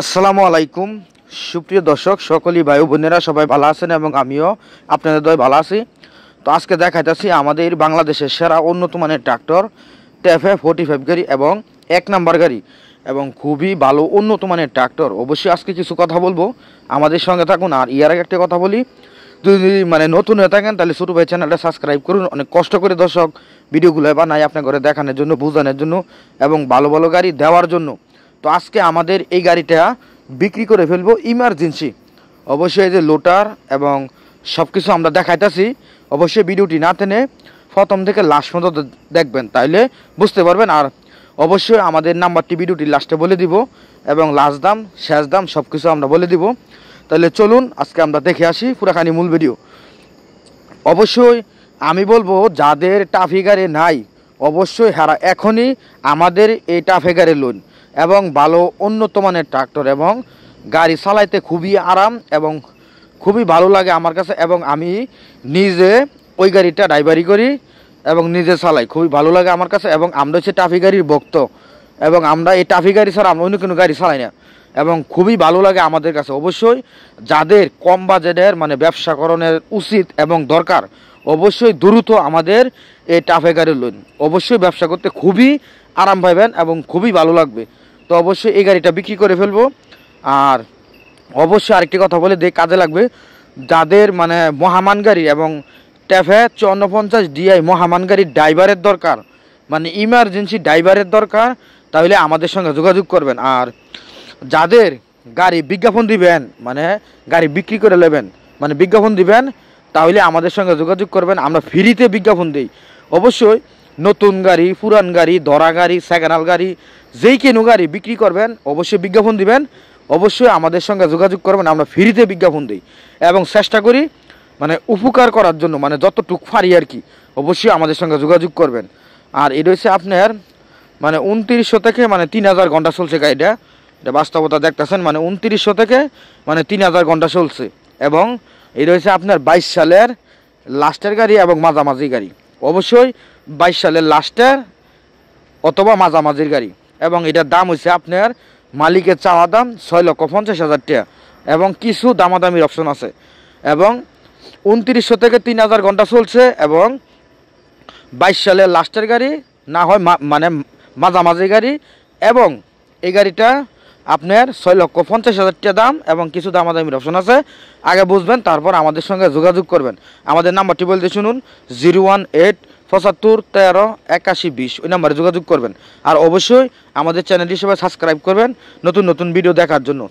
আসসালামু আলাইকুম সুপ্রিয় দর্শক সকলেই ভাই বোনেরা সবাই ভালো আছেন এবং আমিও আপনাদের দয় ভালো আছি। তো আজকে দেখাইতেছি আমাদের বাংলাদেশের সেরা উন্নত মানের ট্রাক্টর টেফে 45 গাড়ি এবং 1 নাম্বার গাড়ি এবং খুবই ভালো উন্নত মানের ট্রাক্টর। অবশ্যই আজকে কিছু কথা বলবো, আমাদের সঙ্গে থাকুন। আর ইয়ার আগে একটা কথা বলি, যদি নতুন হয়ে থাকেন তাহলে ছোটো ভাই চ্যানেলটা সাবস্ক্রাইব করুন। অনেক কষ্ট করে দর্শক ভিডিওগুলো বানাই আপনার ঘরে দেখানোর জন্য, বোঝানোর জন্য এবং ভালো ভালো গাড়ি দেওয়ার জন্য। তো আজকে আমাদের এই গাড়িটা বিক্রি করে ফেলবো ইমার্জেন্সি। অবশ্যই এই যে লোটার এবং সব কিছু আমরা দেখাইতেছি, অবশ্যই ভিডিওটি না টেনে প্রথম থেকে লাস্ট পর্যন্ত দেখবেন, তাইলে বুঝতে পারবেন। আর অবশ্যই আমাদের নাম্বারটি ভিডিওটি লাস্টে বলে দিব এবং লাস্ট দাম শেষ দাম সব কিছু আমরা বলে দিব। তাহলে চলুন আজকে আমরা দেখে আসি পুরাখানি মূল ভিডিও। অবশ্যই আমি বলবো যাদের টাফি গাড়ি নাই অবশ্যই হারা এখনই আমাদের এই টাফি গাড়ি লোন এবং ভালো উন্নত মানের ট্রাক্টর এবং গাড়ি চালাইতে খুবই আরাম এবং খুবই ভালো লাগে আমার কাছে। এবং আমি নিজে ওই গাড়িটা ড্রাইভারি করি এবং নিজে চালাই, খুবই ভালো লাগে আমার কাছে। এবং আমরা হচ্ছে টাফি গাড়ির ভক্ত এবং আমরা এই টাফি গাড়ি ছাড়া আমরা অন্য কোনো গাড়ি চালাই না এবং খুবই ভালো লাগে আমাদের কাছে। অবশ্যই যাদের কম বাজেটের ব্যবসা করণের উচিত এবং দরকার, অবশ্যই দ্রুত আমাদের এই টাফে গাড়ি লোন, অবশ্যই ব্যবসা করতে খুবই আরাম পাবেন এবং খুবই ভালো লাগবে। তো অবশ্যই এই গাড়িটা বিক্রি করে ফেলবো। আর অবশ্যই আরেকটি কথা বলে দিয়ে কাজে লাগবে, যাদের মহামান গাড়ি এবং ট্যাফে 5450 DI মহামান গাড়ির ড্রাইভারের দরকার, ইমার্জেন্সি ড্রাইভারের দরকার, তাহলে আমাদের সঙ্গে যোগাযোগ করবেন। আর যাদের গাড়ি বিজ্ঞাপন দিবেন, গাড়ি বিক্রি করে নেবেন, বিজ্ঞাপন দিবেন, তাহলে আমাদের সঙ্গে যোগাযোগ করবেন। আমরা ফ্রিতে বিজ্ঞাপন দিই। অবশ্যই নতুন গাড়ি, পুরান গাড়ি, ধরা গাড়ি, সেকেন্ড হ্যান্ড গাড়ি, যেই কোনো গাড়ি বিক্রি করবেন অবশ্যই বিজ্ঞাপন দিবেন, অবশ্যই আমাদের সঙ্গে যোগাযোগ করবেন। আমরা ফ্রিতে বিজ্ঞাপন দিই এবং চেষ্টা করি উপকার করার জন্য, যতটুকু পারি আর কি। অবশ্যই আমাদের সঙ্গে যোগাযোগ করবেন। আর এটা হচ্ছে আপনার 2900 থেকে 3000 ঘন্টা চলছে গাড়িটা, এটা বাস্তবতা দেখতেছেন। 2900 থেকে 3000 ঘন্টা চলছে এবং এটা হচ্ছে আপনার 22 সালের লাস্টের গাড়ি এবং মাঝামাঝি গাড়ি। অবশ্যই 22 সালের লাস্টের অথবা মাঝামাঝির গাড়ি এবং এটার দাম হচ্ছে আপনার মালিকের চাওয়া দাম 6,50,000 টাকা এবং কিছু দামাদামির অপশন আছে। এবং 2900 থেকে 3000 ঘন্টা চলছে এবং 22 সালের লাস্টের গাড়ি, না হয় মাঝামাঝি গাড়ি। এবং এই গাড়িটা আপনার 6,50,000 টাকা দাম এবং কিছু দামাদামির অপশন আছে। আগে বুঝবেন, তারপর আমাদের সঙ্গে যোগাযোগ করবেন। আমাদের নাম্বারটি বলতে শুনুন, 018 75 13 81 20, ওই নাম্বারে যোগাযোগ করবেন। আর অবশ্যই আমাদের চ্যানেলটি সবাই সাবস্ক্রাইব করবেন নতুন নতুন ভিডিও দেখার জন্য।